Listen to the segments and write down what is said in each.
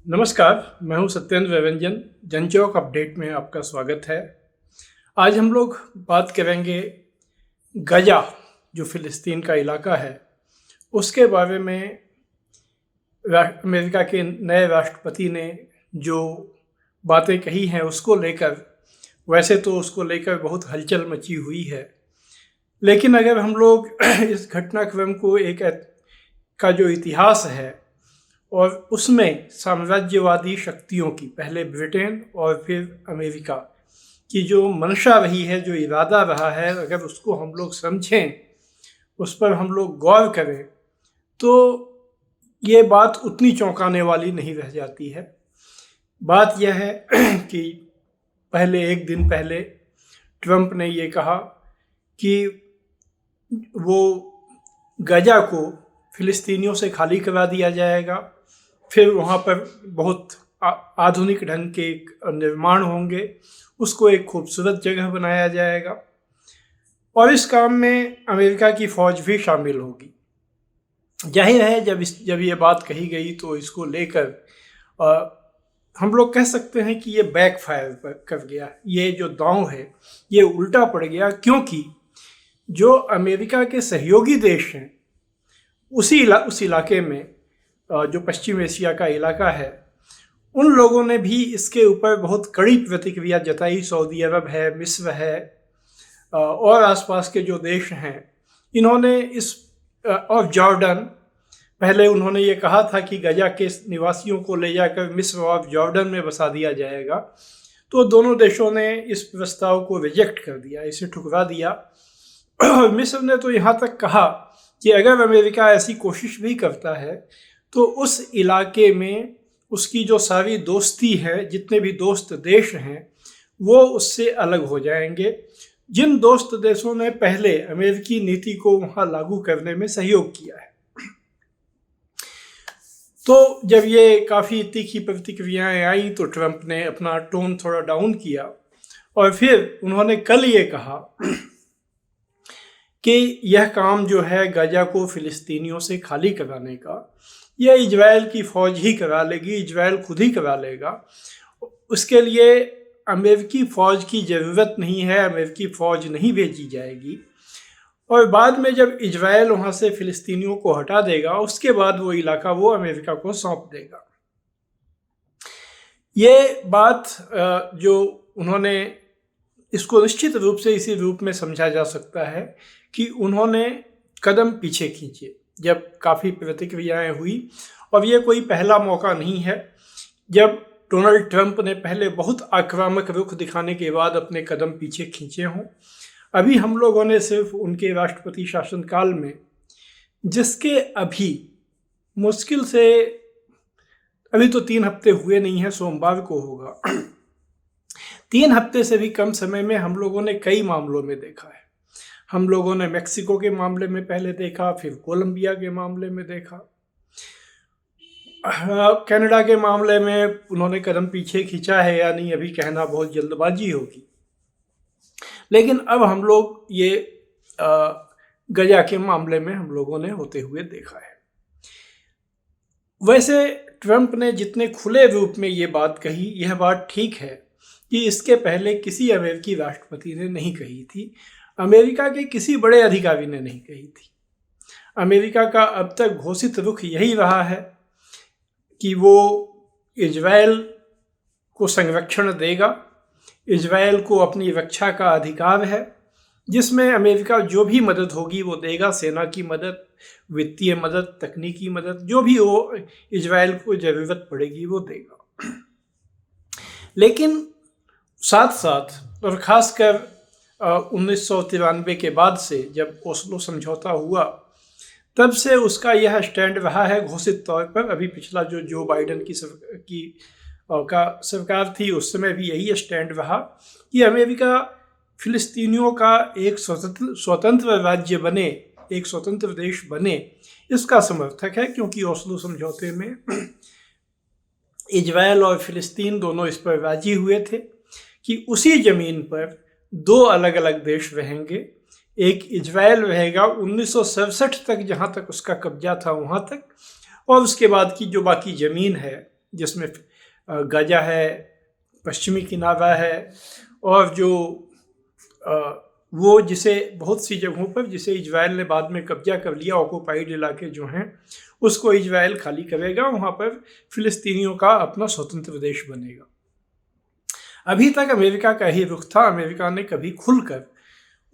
नमस्कार, मैं हूं सत्येंद्र व्यंजन। जनचौक अपडेट में आपका स्वागत है। आज हम लोग बात करेंगे गजा, जो फ़िलिस्तीन का इलाका है, उसके बारे में। अमेरिका के नए राष्ट्रपति ने जो बातें कही हैं उसको लेकर, वैसे तो उसको लेकर बहुत हलचल मची हुई है, लेकिन अगर हम लोग इस घटनाक्रम को का जो इतिहास है और उसमें साम्राज्यवादी शक्तियों की, पहले ब्रिटेन और फिर अमेरिका की जो मंशा रही है, जो इरादा रहा है, अगर उसको हम लोग समझें, उस पर हम लोग गौर करें, तो ये बात उतनी चौंकाने वाली नहीं रह जाती है। बात यह है कि एक दिन पहले ट्रंप ने ये कहा कि वो गजा को फ़िलिस्तीनियों से खाली करा दिया जाएगा, फिर वहाँ पर बहुत आधुनिक ढंग के निर्माण होंगे, उसको एक खूबसूरत जगह बनाया जाएगा और इस काम में अमेरिका की फ़ौज भी शामिल होगी। जाहिर है, जब ये बात कही गई तो इसको लेकर हम लोग कह सकते हैं कि ये बैकफायर कर गया। ये जो दांव है ये उल्टा पड़ गया, क्योंकि जो अमेरिका के सहयोगी देश हैं उस इलाके में, जो पश्चिम एशिया का इलाका है, उन लोगों ने भी इसके ऊपर बहुत कड़ी प्रतिक्रिया जताई। सऊदी अरब है, मिस्र है और आसपास के जो देश हैं, इन्होंने और जॉर्डन, पहले उन्होंने ये कहा था कि गजा के निवासियों को ले जाकर मिस्र और जॉर्डन में बसा दिया जाएगा, तो दोनों देशों ने इस प्रस्ताव को रिजेक्ट कर दिया, इसे ठुकरा दिया। मिस्र ने तो यहाँ तक कहा कि अगर अमेरिका ऐसी कोशिश भी करता है तो उस इलाके में उसकी जो सारी दोस्ती है, जितने भी दोस्त देश हैं, वो उससे अलग हो जाएंगे, जिन दोस्त देशों ने पहले अमेरिकी नीति को वहाँ लागू करने में सहयोग किया है। तो जब ये काफ़ी तीखी प्रतिक्रियाएं आई तो ट्रंप ने अपना टोन थोड़ा डाउन किया और फिर उन्होंने कल ये कहा कि यह काम जो है गजा को फ़िलिस्तीनियों से खाली कराने का, यह इजराइल की फ़ौज ही करा लेगी, इजराइल खुद ही करा लेगा। उसके लिए अमेरिकी फ़ौज की ज़रूरत नहीं है, अमेरिकी फ़ौज नहीं भेजी जाएगी। और बाद में जब इजराइल वहाँ से फ़िलिस्तीनियों को हटा देगा, उसके बाद वो इलाका वो अमेरिका को सौंप देगा। ये बात जो उन्होंने, इसको निश्चित रूप से इसी रूप में समझा जा सकता है कि उन्होंने कदम पीछे खींचे जब काफ़ी प्रतिक्रियाएं हुई। और ये कोई पहला मौका नहीं है जब डोनाल्ड ट्रंप ने पहले बहुत आक्रामक रुख दिखाने के बाद अपने कदम पीछे खींचे हों। अभी हम लोगों ने सिर्फ उनके राष्ट्रपति शासनकाल में, जिसके अभी मुश्किल से, अभी तो 3 हफ्ते हुए नहीं हैं, सोमवार को होगा, 3 हफ्ते से भी कम समय में हम लोगों ने कई मामलों में देखा है। हम लोगों ने मेक्सिको के मामले में पहले देखा, फिर कोलंबिया के मामले में देखा, कनाडा के मामले में उन्होंने कदम पीछे खींचा है या नहीं अभी कहना बहुत जल्दबाजी होगी। लेकिन अब हम लोग ये गजा के मामले में हम लोगों ने होते हुए देखा है। वैसे ट्रंप ने जितने खुले रूप में ये बात कही, यह बात ठीक है कि इसके पहले किसी अमेरिकी राष्ट्रपति ने नहीं कही थी, अमेरिका के किसी बड़े अधिकारी ने नहीं कही थी। अमेरिका का अब तक घोषित रुख यही रहा है कि वो इजराइल को संरक्षण देगा, इजराइल को अपनी रक्षा का अधिकार है, जिसमें अमेरिका जो भी मदद होगी वो देगा, सेना की मदद, वित्तीय मदद, तकनीकी मदद, जो भी वो इजराइल को ज़रूरत पड़ेगी वो देगा। लेकिन साथ साथ, और ख़ासकर 1993 के बाद से जब ओस्लो समझौता हुआ, तब से उसका यह स्टैंड रहा है घोषित तौर पर। अभी पिछला जो बाइडेन की सरकार थी, उस समय भी यही स्टैंड रहा कि अमेरिका फ़िलिस्तीनियों का एक स्वतंत्र राज्य बने, एक स्वतंत्र देश बने, इसका समर्थक है, क्योंकि ओस्लो समझौते में इजराइल और फ़िलिस्तीन दोनों इस पर राजी हुए थे कि उसी ज़मीन पर 2 अलग अलग देश रहेंगे। एक इजराइल रहेगा 1967 तक, जहाँ तक उसका कब्जा था वहाँ तक, और उसके बाद की जो बाकी ज़मीन है जिसमें गाजा है, पश्चिमी किनारा है, और जो वो जिसे बहुत सी जगहों पर जिसे इजराइल ने बाद में कब्जा कर लिया, ऑक्युपाइड इलाके जो हैं उसको इजराइल खाली करेगा, वहाँ पर फिलिस्तीनियों का अपना स्वतंत्र देश बनेगा। अभी तक अमेरिका का ही रुख था। अमेरिका ने कभी खुलकर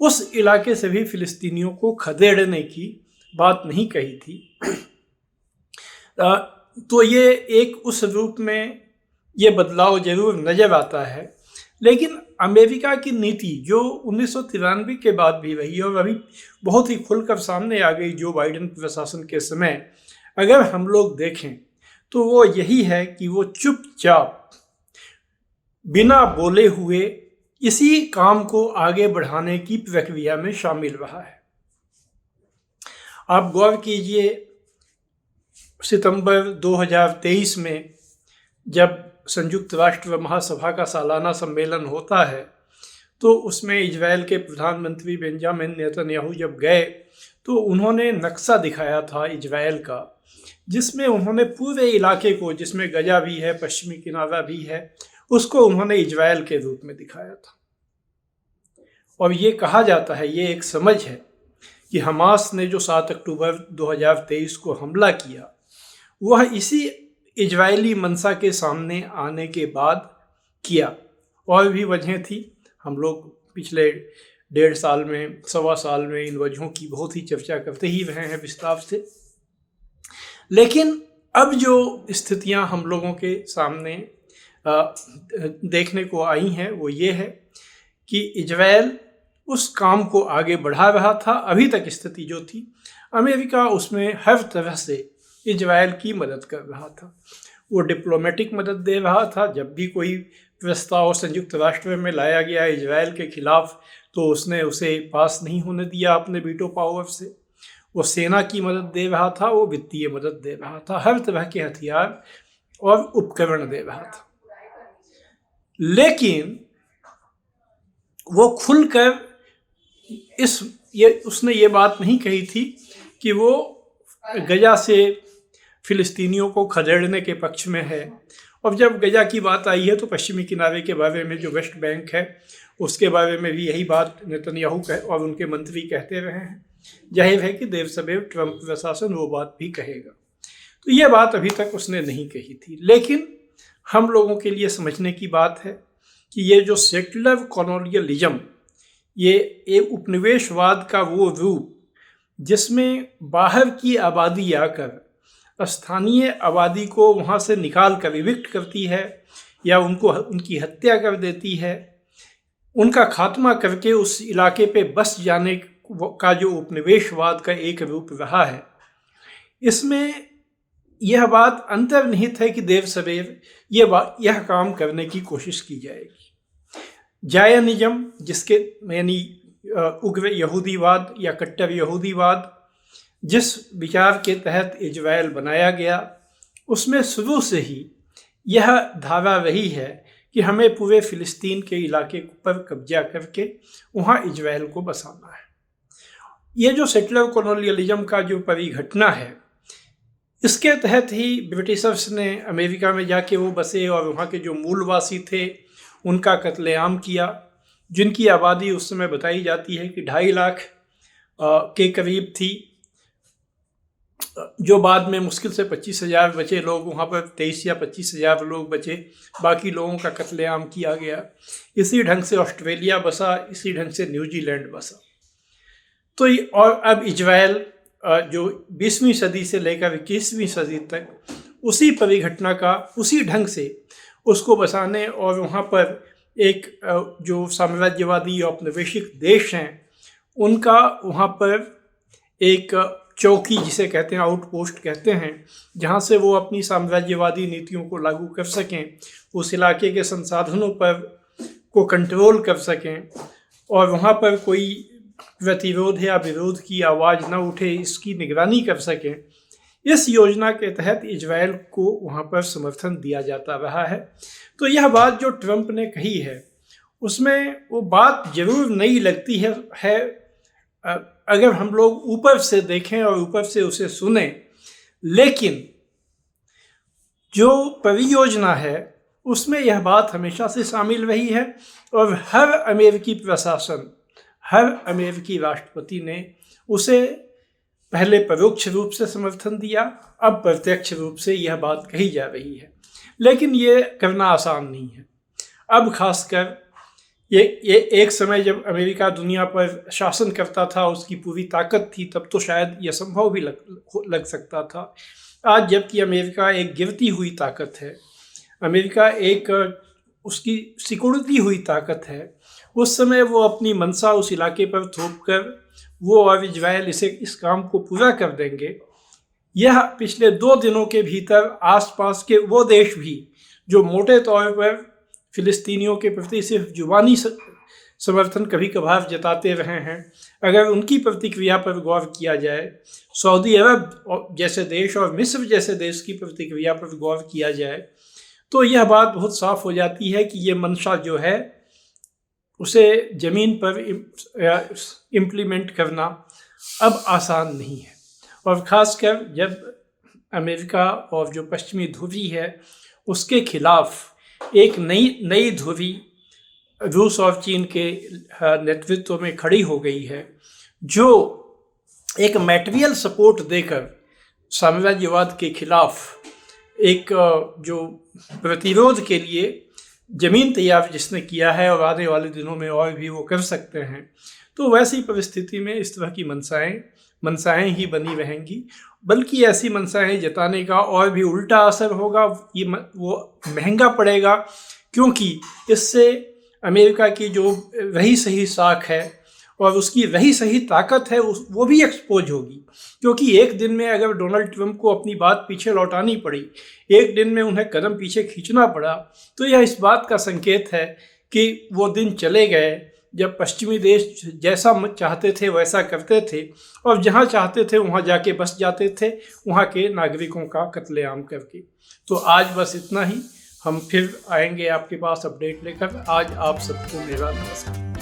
उस इलाके से भी फिलिस्तीनियों को खदेड़ने की बात नहीं कही थी। तो ये एक उस रूप में ये बदलाव जरूर नजर आता है, लेकिन अमेरिका की नीति जो 1993 के बाद भी रही और अभी बहुत ही खुलकर सामने आ गई जो बाइडेन प्रशासन के समय, अगर हम लोग देखें तो वो यही है कि वो चुपचाप बिना बोले हुए इसी काम को आगे बढ़ाने की प्रक्रिया में शामिल रहा है। आप गौर कीजिए, सितंबर 2023 में जब संयुक्त राष्ट्र महासभा का सालाना सम्मेलन होता है तो उसमें इजराइल के प्रधानमंत्री बेंजामिन नेतन्याहू जब गए तो उन्होंने नक्शा दिखाया था इजराइल का, जिसमें उन्होंने पूरे इलाके को, जिसमें गजा भी है, पश्चिमी किनारा भी है, उसको उन्होंने इजराइल के रूप में दिखाया था। और ये कहा जाता है, ये एक समझ है कि हमास ने जो 7 अक्टूबर 2023 को हमला किया वह इसी इजरायली मंशा के सामने आने के बाद किया। और भी वजहें थी, हम लोग पिछले 1.5 साल में, 1.25 साल में इन वजहों की बहुत ही चर्चा करते ही रहे हैं विस्तार से। लेकिन अब जो स्थितियां हम लोगों के सामने देखने को आई हैं वो ये है कि इजराइल उस काम को आगे बढ़ा रहा था। अभी तक स्थिति जो थी, अमेरिका उसमें हर तरह से इजराइल की मदद कर रहा था। वो डिप्लोमेटिक मदद दे रहा था। जब भी कोई प्रस्ताव संयुक्त राष्ट्र में लाया गया इजराइल के खिलाफ तो उसने उसे पास नहीं होने दिया अपने वीटो पावर से। वो सेना की मदद दे रहा था, वो वित्तीय मदद दे रहा था, हर तरह के हथियार और उपकरण दे रहा था। लेकिन वो खुलकर उसने ये बात नहीं कही थी कि वो गजा से फिलिस्तीनियों को खदेड़ने के पक्ष में है। और जब गजा की बात आई है तो पश्चिमी किनारे के बारे में, जो वेस्ट बैंक है, उसके बारे में भी यही बात नेतन्याहू और उनके मंत्री कहते रहे हैं। जाहिर है कि देर सवेर ट्रंप प्रशासन वो बात भी कहेगा। तो ये बात अभी तक उसने नहीं कही थी। लेकिन हम लोगों के लिए समझने की बात है कि ये जो सेटलर कॉलोनियलिज्म, ये उपनिवेशवाद का वो रूप जिसमें बाहर की आबादी आकर स्थानीय आबादी को वहाँ से निकाल कर इविक्ट करती है या उनकी हत्या कर देती है, उनका खात्मा करके उस इलाके पे बस जाने का जो उपनिवेशवाद का एक रूप रहा है, इसमें यह बात अंतर्निहित है कि देर सवेर यह काम करने की कोशिश की जाएगी। जायनिज्म, जिसके यानी उग्र यहूदीवाद या कट्टर यहूदीवाद, जिस विचार के तहत इजराइल बनाया गया, उसमें शुरू से ही यह धारा रही है कि हमें पूरे फिलिस्तीन के इलाके पर कब्जा करके वहाँ इजराइल को बसाना है। ये जो सेटलर कॉलोनियलिज्म का जो परिघटना है, इसके तहत ही ब्रिटिशर्स ने अमेरिका में जाके वो बसे और वहाँ के जो मूलवासी थे उनका कत्लेआम किया, जिनकी आबादी उस समय बताई जाती है कि 2.5 लाख के करीब थी, जो बाद में मुश्किल से 25,000 बचे लोग वहाँ पर, 23 या 25,000 लोग बचे, बाकी लोगों का कत्लेआम किया गया। इसी ढंग से ऑस्ट्रेलिया बसा, इसी ढंग से न्यूजीलैंड बसा। तो और अब इजराइल जो 20वीं सदी से लेकर 21वीं सदी तक उसी परिघटना का उसी ढंग से उसको बसाने और वहाँ पर एक जो साम्राज्यवादी औपनिवेशिक देश हैं उनका वहाँ पर एक चौकी, जिसे कहते हैं आउटपोस्ट कहते हैं, जहाँ से वो अपनी साम्राज्यवादी नीतियों को लागू कर सकें, उस इलाके के संसाधनों पर को कंट्रोल कर सकें और वहाँ पर कोई प्रतिरोध या विरोध की आवाज़ न उठे, इसकी निगरानी कर सकें। इस योजना के तहत इजराइल को वहाँ पर समर्थन दिया जाता रहा है। तो यह बात जो ट्रंप ने कही है उसमें वो बात जरूर नहीं लगती है अगर हम लोग ऊपर से देखें और ऊपर से उसे सुने, लेकिन जो परियोजना है उसमें यह बात हमेशा से शामिल रही है और हर अमेरिकी प्रशासन, हर अमेरिकी राष्ट्रपति ने उसे पहले परोक्ष रूप से समर्थन दिया, अब प्रत्यक्ष रूप से यह बात कही जा रही है। लेकिन ये करना आसान नहीं है। अब खासकर ये एक समय जब अमेरिका दुनिया पर शासन करता था, उसकी पूरी ताकत थी, तब तो शायद यह संभव भी लग सकता था। आज जबकि अमेरिका एक गिरती हुई ताकत है, अमेरिका एक उसकी सिकुड़ती हुई ताकत है, उस समय वो अपनी मंशा उस इलाके पर थोप कर वो और इजराइल इस काम को पूरा कर देंगे। यह पिछले 2 दिनों के भीतर आसपास के वो देश भी जो मोटे तौर पर फिलिस्तीनियों के प्रति सिर्फ जुबानी समर्थन कभी कभार जताते रहे हैं, अगर उनकी प्रतिक्रिया पर गौर किया जाए, सऊदी अरब जैसे देश और मिस्र जैसे देश की प्रतिक्रिया पर गौर किया जाए, तो यह बात बहुत साफ हो जाती है कि ये मंशा जो है उसे ज़मीन पर इम्प्लीमेंट करना अब आसान नहीं है। और ख़ासकर जब अमेरिका और जो पश्चिमी ध्रुवी है उसके खिलाफ एक नई ध्रुवी रूस और चीन के नेतृत्व में खड़ी हो गई है, जो एक मटेरियल सपोर्ट देकर साम्राज्यवाद के खिलाफ एक जो प्रतिरोध के लिए ज़मीन तैयार जिसने किया है और आने वाले दिनों में और भी वो कर सकते हैं, तो वैसी परिस्थिति में इस तरह की मनसाएं ही बनी रहेंगी। बल्कि ऐसी मनसाएं जताने का और भी उल्टा असर होगा, वो महंगा पड़ेगा, क्योंकि इससे अमेरिका की जो रही सही साख है और उसकी रही सही ताकत है वो भी एक्सपोज होगी। क्योंकि एक दिन में अगर डोनाल्ड ट्रंप को अपनी बात पीछे लौटानी पड़ी, एक दिन में उन्हें कदम पीछे खींचना पड़ा, तो यह इस बात का संकेत है कि वो दिन चले गए जब पश्चिमी देश जैसा चाहते थे वैसा करते थे और जहाँ चाहते थे वहाँ जाके बस जाते थे, वहाँ के नागरिकों का कत्लेआम करके। तो आज बस इतना ही। हम फिर आएंगे आपके पास अपडेट लेकर। आज आप सबको मेरा नमस्कार।